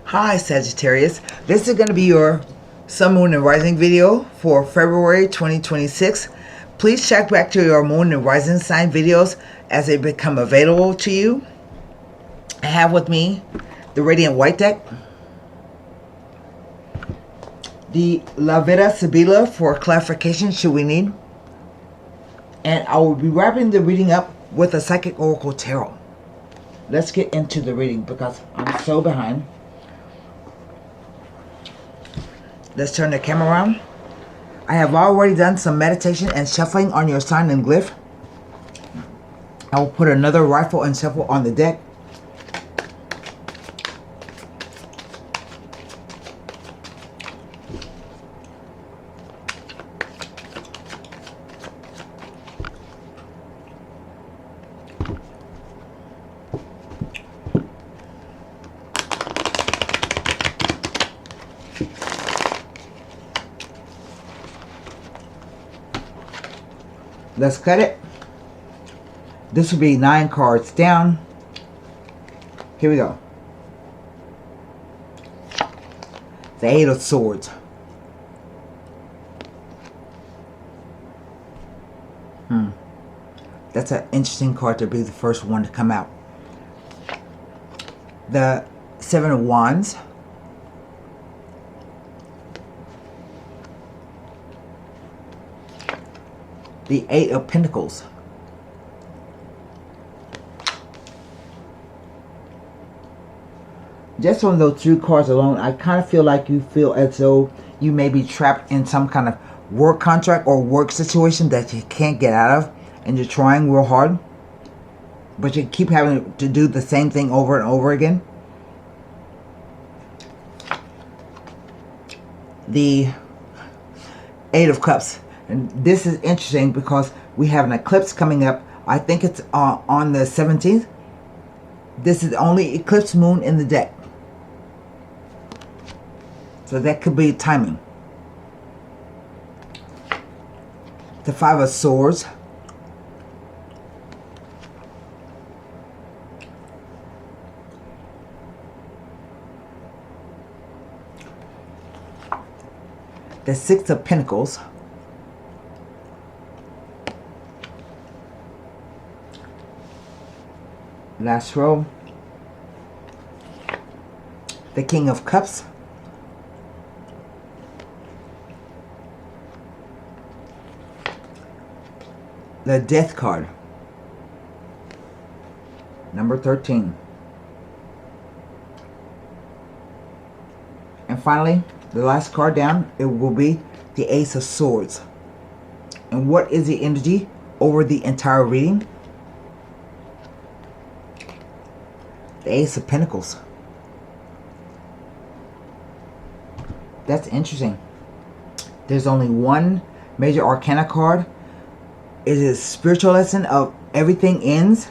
Hi Sagittarius, this is going to be your Sun, Moon, and Rising video for February 2026. Please check back to your Moon and Rising sign videos as they become available to you. I have with me the Radiant White deck, the La Vida Sibila for clarification should we need, and I will be wrapping the reading up with a Psychic Oracle Tarot. Let's get into the reading because I'm so behind. Let's turn the camera around. I have already done some meditation and shuffling on your sign and glyph. I will put another rifle and shuffle on the deck. Let's cut it. This will be 9 cards down. Here we go. The 8 of Swords. That's an interesting card to be the first one to come out. The 7 of Wands. The 8 of Pentacles. Just on those 2 cards alone, I kind of feel like you feel as though you may be trapped in some kind of work contract or work situation that you can't get out of, and you're trying real hard, but you keep having to do the same thing over and over again. The 8 of Cups. And this is interesting because we have an eclipse coming up. I think it's on the 17th. This is the only eclipse moon in the deck. So that could be timing. The 5 of Swords. The 6 of Pentacles. Last row. The King of Cups. The Death card. Number 13. And finally, the last card down, it will be the Ace of Swords. And what is the energy over the entire reading? The Ace of Pentacles. That's interesting. There's only one major arcana card. It is spiritual lesson of everything ends.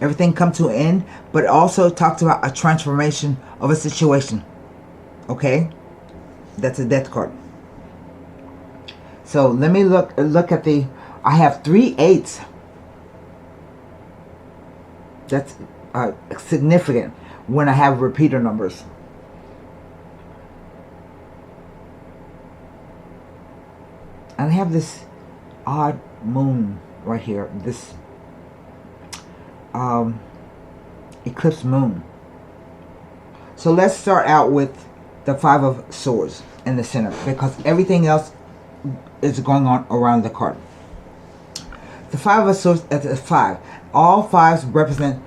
Everything comes to an end. But it also talks about a transformation of a situation. Okay? That's a Death card. So let me look at the... I have 3 8s. That's... significant when I have repeater numbers. And I have this odd moon right here, this eclipse moon. So let's start out with the 5 of Swords in the center, because everything else is going on around the card. The 5 of Swords is a 5. All 5s represent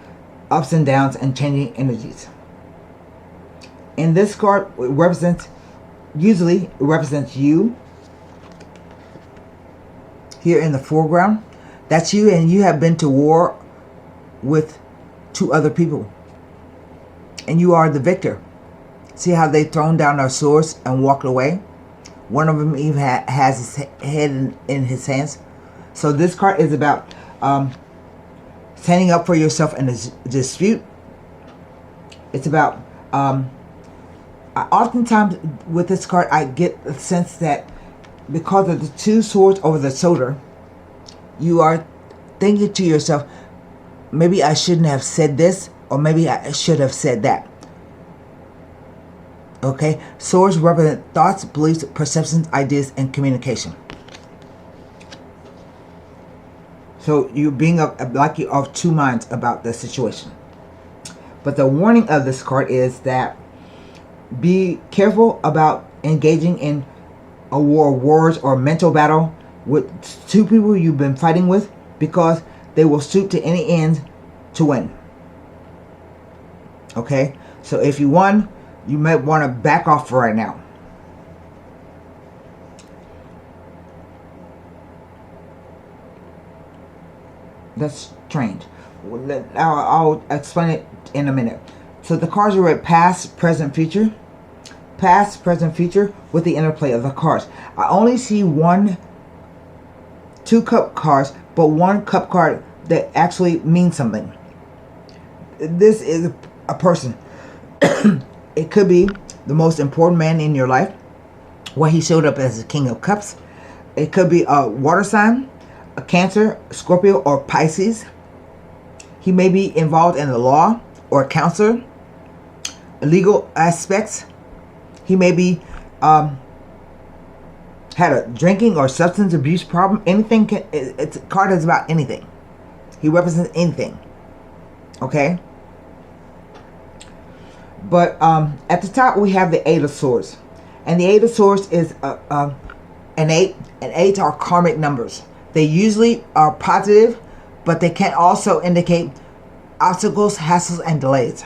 ups and downs and changing energies. In this card, it represents, usually it represents you here in the foreground. That's you, and you have been to war with 2 other people, and you are the victor. See how they thrown down their swords and walked away? One of them even has his head in his hands. So this card is about standing up for yourself in a dispute. It's about oftentimes with this card I get a sense that because of the 2 swords over the shoulder, you are thinking to yourself, maybe I shouldn't have said this, or maybe I should have said that. Okay, swords represent thoughts, beliefs, perceptions, ideas, and communication. So you're being like you of two minds about the situation. But the warning of this card is that be careful about engaging in a war of words or mental battle with two people you've been fighting with, because they will stoop to any end to win. Okay, so if you won, you might want to back off for right now. That's strange. I'll explain it in a minute. So the cards are read past, present, future. Past, present, future with the interplay of the cards. I only see two cup cards, but one cup card that actually means something. This is a person. It could be the most important man in your life, where he showed up as the King of Cups. It could be a water sign, a Cancer, Scorpio, or Pisces. He may be involved in the law or a counselor, legal aspects. He may be had a drinking or substance abuse problem. Anything it's a card is about anything. He represents anything. Okay. But at the top we have the Eight of Swords, and the Eight of Swords is an 8, and 8 are karmic numbers. They usually are positive, but they can also indicate obstacles, hassles, and delays.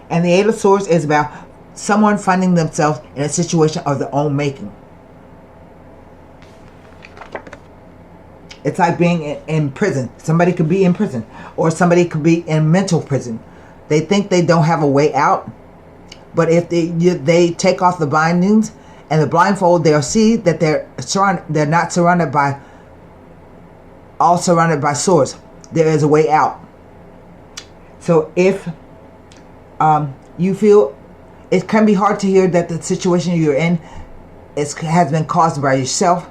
And the Eight of Swords is about someone finding themselves in a situation of their own making. It's like being in prison. Somebody could be in prison, or somebody could be in mental prison. They think they don't have a way out, but if they take off the bindings and the blindfold, they'll see that they're not surrounded by swords. There is a way out. So if you feel it can be hard to hear that the situation you're in has been caused by yourself,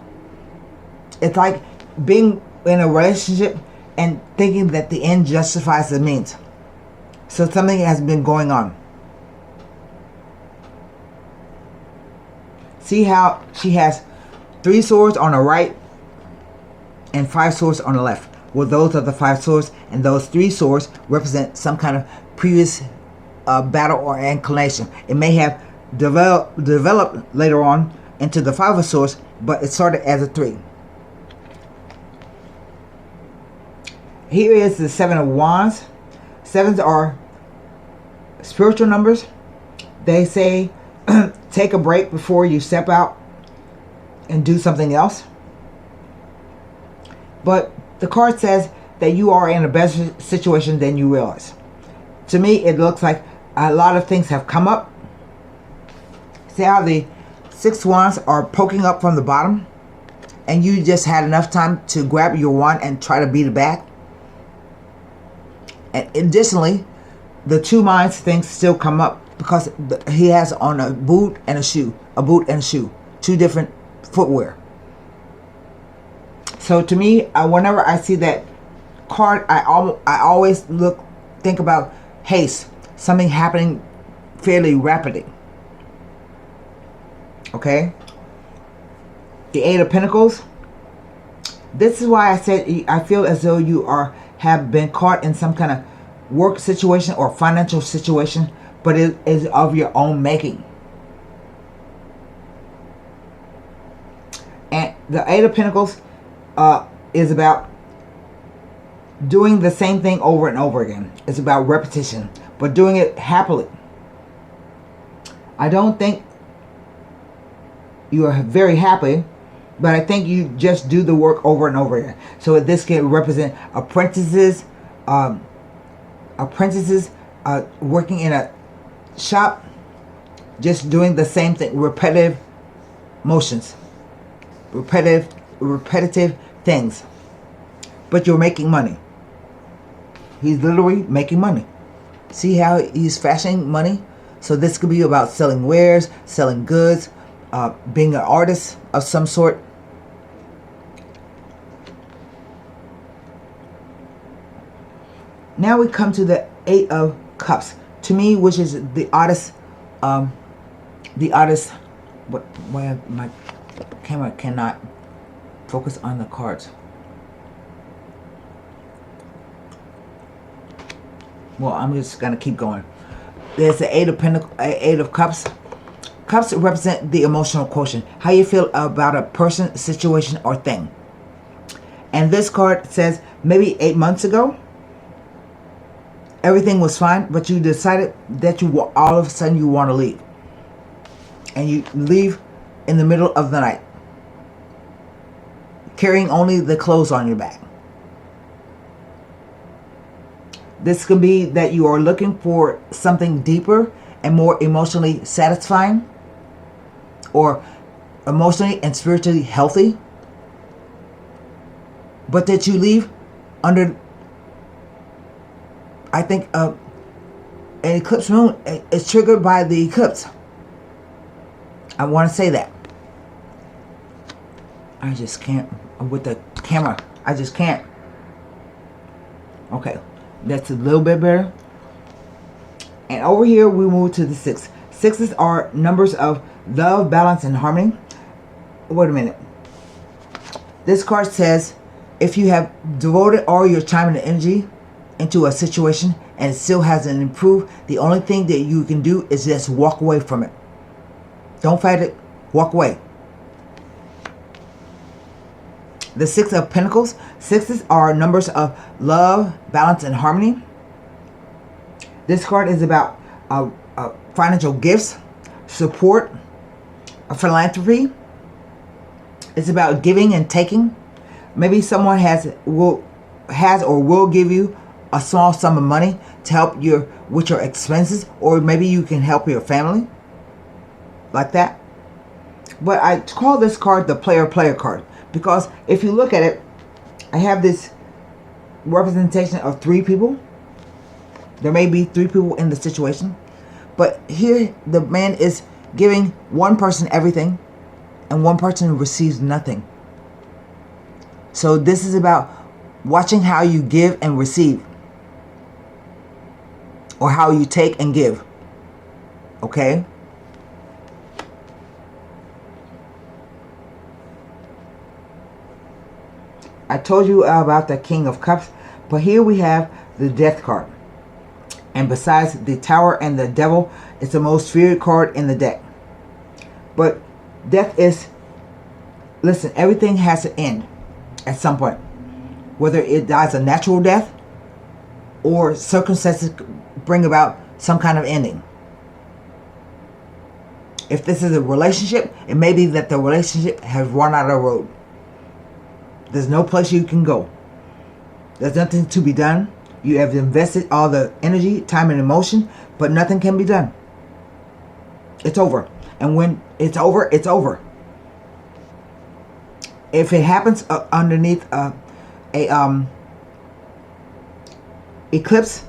it's like being in a relationship and thinking that the end justifies the means. So something has been going on. See how she has 3 swords on the right and 5 swords on the left. Well, those are the 5 swords, and those 3 swords represent some kind of previous battle or inclination. It may have developed later on into the 5 of swords, but it started as a 3. Here is the 7 of Wands. 7s are spiritual numbers. They say take a break before you step out and do something else. But the card says that you are in a better situation than you realize. To me, it looks like a lot of things have come up. See how the 6 wands are poking up from the bottom, and you just had enough time to grab your wand and try to beat it back? And additionally, the 2 minds things still come up, because he has on a boot and a shoe. 2 different footwear. So to me, whenever I see that card, I always think about haste, something happening fairly rapidly. Okay? The 8 of Pentacles. This is why I said I feel as though you have been caught in some kind of work situation or financial situation, but it is of your own making. And the 8 of Pentacles is about doing the same thing over and over again. It's about repetition, but doing it happily. I don't think you are very happy, but I think you just do the work over and over again. So this can represent apprentices, working in a shop, just doing the same thing, repetitive motions, repetitive things, but you're making money. He's literally making money. See how he's fashioning money? So this could be about selling wares, selling goods, being an artist of some sort. Now we come to the 8 of Cups. to me, which is the oddest, why my camera cannot focus on the cards. Well, I'm just gonna keep going. There's the Eight of Cups. Cups represent the emotional quotient, how you feel about a person, situation, or thing. And this card says maybe 8 months ago, everything was fine, but you decided that all of a sudden you want to leave. And you leave in the middle of the night, carrying only the clothes on your back. This could be that you are looking for something deeper and more emotionally satisfying, or emotionally and spiritually healthy, but that you leave under, I think, an eclipse moon is triggered by the eclipse. I want to say that. I just can't with the camera. I just can't. Okay, that's a little bit better. And over here we move to the 6. Sixes are numbers of love, balance, and harmony. Wait a minute. This card says if you have devoted all your time and energy into a situation and it still hasn't improved, the only thing that you can do is just walk away from it. Don't fight it. Walk away. The 6 of Pentacles. Sixes are numbers of love, balance, and harmony. This card is about financial gifts, support, philanthropy. It's about giving and taking. Maybe someone has or will give you a small sum of money to help with your expenses, or maybe you can help your family, like that. But I call this card the player card, because if you look at it, I have this representation of 3 people. There may be 3 people in the situation, but here the man is giving one person everything and one person receives nothing. So this is about watching how you give and receive, or how you take and give. Okay? I told you about the King of Cups, but here we have the Death card. And besides the Tower and the Devil, it's the most feared card in the deck. But death is, listen, everything has an end at some point. Whether it dies a natural death or circumstances bring about some kind of ending. If this is a relationship, it may be that the relationship has run out of the road. There's no place you can go. There's nothing to be done. You have invested all the energy, time, and emotion, but nothing can be done. It's over. And when it's over, it's over. If it happens underneath a eclipse,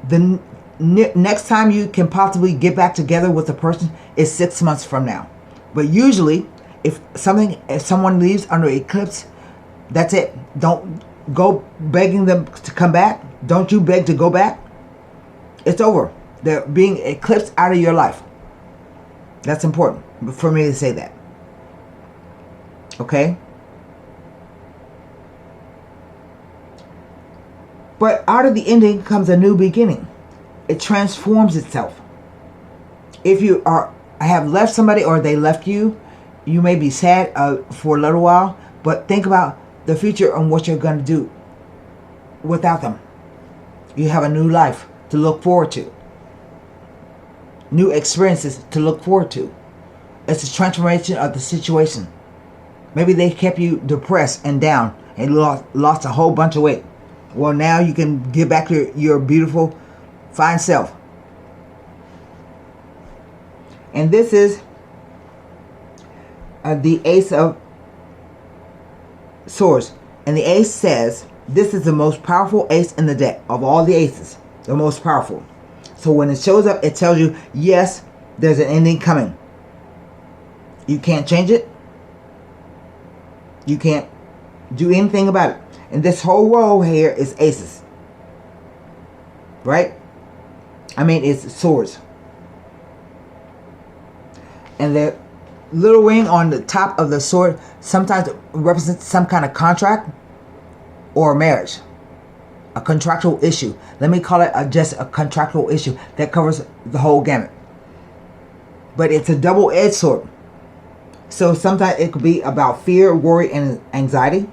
the next time you can possibly get back together with a person is 6 months from now. But usually, if someone leaves under eclipse, that's it. Don't go begging them to come back. Don't you beg to go back. It's over. They're being eclipsed out of your life. That's important for me to say that. Okay? But out of the ending comes a new beginning. It transforms itself. If you have left somebody or they left you, you may be sad for a little while, but think about the future and what you're going to do without them. You have a new life to look forward to. New experiences to look forward to. It's a transformation of the situation. Maybe they kept you depressed and down and lost a whole bunch of weight. Well, now you can get back to your beautiful, fine self. And this is the Ace of Swords. And the Ace says this is the most powerful ace in the deck of all the aces. The most powerful. So when it shows up, it tells you, yes, there's an ending coming. You can't change it. You can't do anything about it. And this whole row here is aces. Right? I mean, it's swords. And the little ring on the top of the sword sometimes represents some kind of contract or marriage. A contractual issue. Let me call it just a contractual issue that covers the whole gamut. But it's a double-edged sword. So sometimes it could be about fear, worry, and anxiety.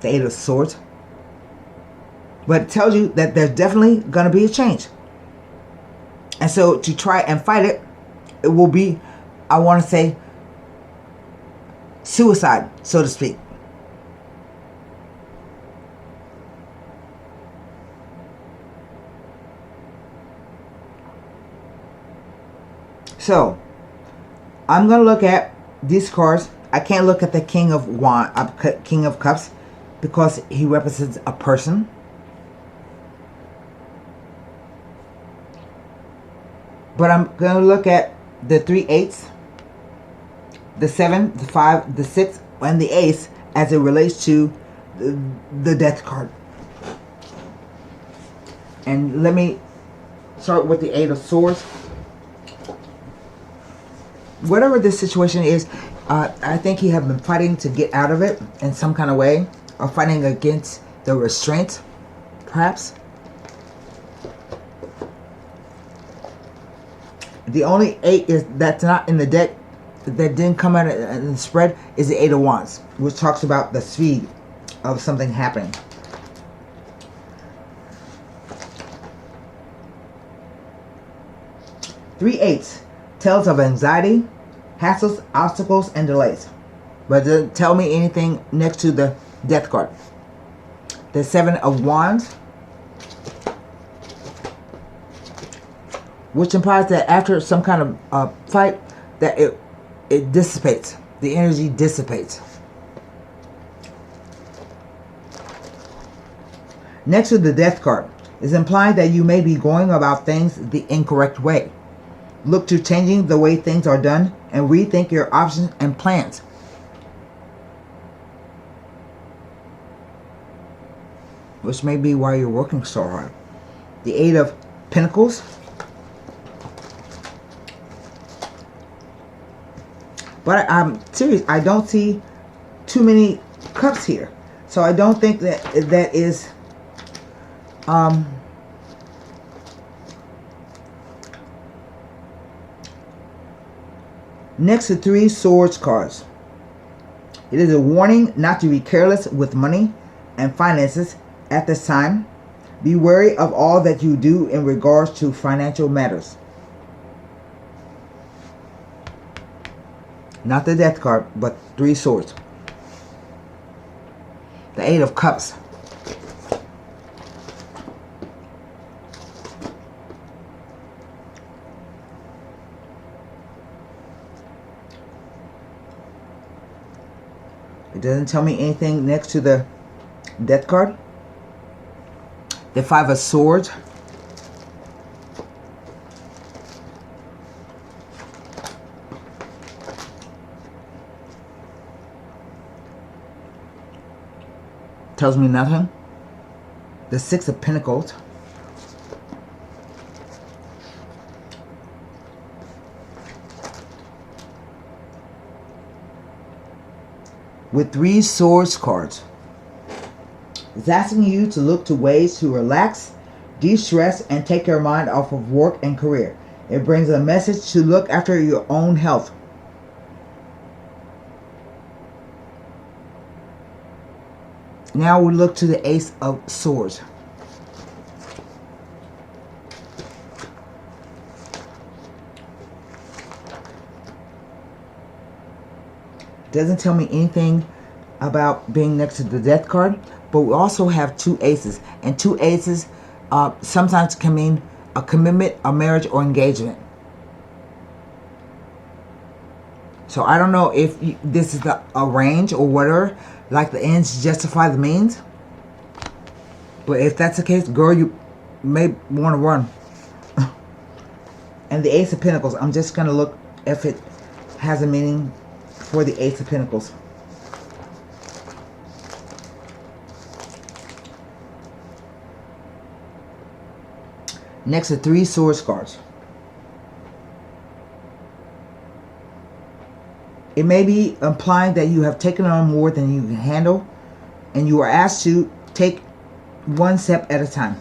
The Eight of Swords. But it tells you that there's definitely going to be a change. And so to try and fight it, it will be, I want to say, suicide, so to speak. So, I'm going to look at these cards. I can't look at the King of King of Cups because he represents a person. But I'm going to look at the 3 8s, the 7, the 5, the 6, and the Ace as it relates to the Death card. And let me start with the 8 of Swords. Whatever this situation is, I think he has been fighting to get out of it in some kind of way, or fighting against the restraint, perhaps. The only 8 is that's not in the deck, that didn't come out in the spread, is the 8 of Wands, which talks about the speed of something happening. Three 8s tells of anxiety, hassles, obstacles, and delays. But it doesn't tell me anything next to the Death card. The 7 of Wands, which implies that after some kind of fight, that it dissipates. The energy dissipates. Next to the Death card is implying that you may be going about things the incorrect way. Look to changing the way things are done and rethink your options and plans. Which may be why you're working so hard. The 8 of Pentacles. But I'm serious, I don't see too many cups here. So I don't think that that is next to 3 Swords cards. It is a warning not to be careless with money and finances at this time. Be wary of all that you do in regards to financial matters. Not the Death card, but 3 Swords. The 8 of Cups. It doesn't tell me anything next to the Death card. The 5 of Swords. Tells me nothing. The 6 of Pentacles. With 3 Swords cards. It's asking you to look to ways to relax, de-stress, and take your mind off of work and career. It brings a message to look after your own health. Now we look to the Ace of Swords. Doesn't tell me anything about being next to the Death card, but we also have 2 Aces, and 2 Aces sometimes can mean a commitment, a marriage, or engagement. So I don't know if this is a range or whatever, like the ends justify the means. But if that's the case, girl, you may want to run. And the Ace of Pentacles, I'm just going to look if it has a meaning for the Ace of Pentacles. Next, the 3 Swords cards. It may be implying that you have taken on more than you can handle, and you are asked to take one step at a time.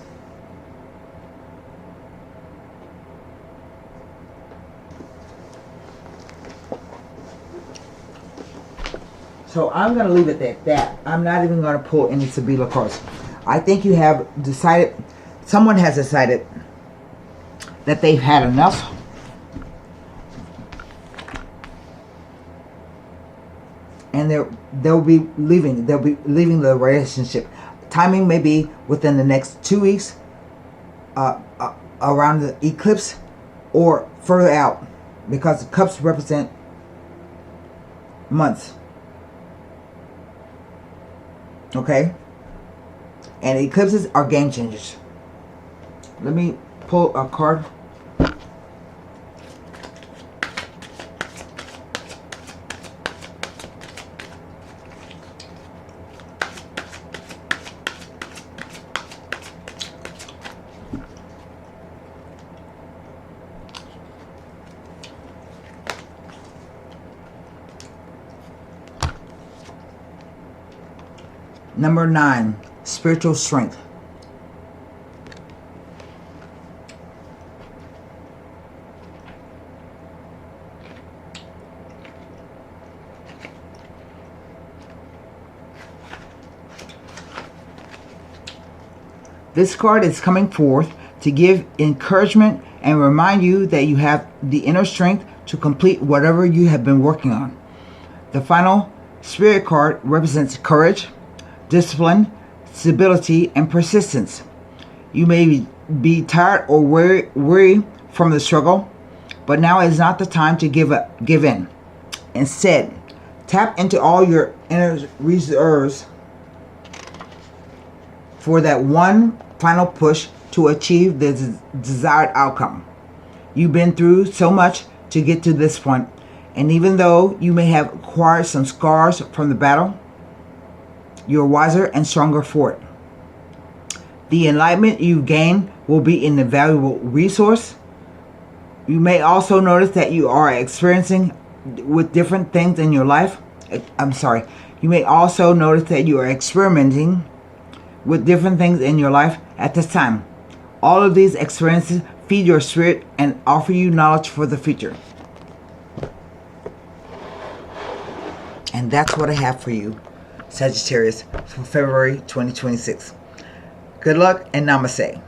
So I'm going to leave it at that. I'm not even going to pull any Sibila cards. I think you have decided, someone has decided that they've had enough. And they'll be leaving. They'll be leaving the relationship. Timing may be within the next 2 weeks, around the eclipse, or further out, because the cups represent months. Okay? And eclipses are game changers. Let me pull a card. Number 9, spiritual strength. This card is coming forth to give encouragement and remind you that you have the inner strength to complete whatever you have been working on. The final Spirit card represents courage, discipline, stability, and persistence. You may be tired or weary from the struggle, but now is not the time to give in. Instead, tap into all your inner reserves for that one final push to achieve the desired outcome. You've been through so much to get to this point, and even though you may have acquired some scars from the battle, you're wiser and stronger for it. The enlightenment you gain will be an invaluable resource. You may also notice that you are experiencing with different things in your life. You may also notice that you are experimenting with different things in your life at this time. All of these experiences feed your spirit and offer you knowledge for the future. And that's what I have for you, Sagittarius, for February 2026. Good luck and namaste.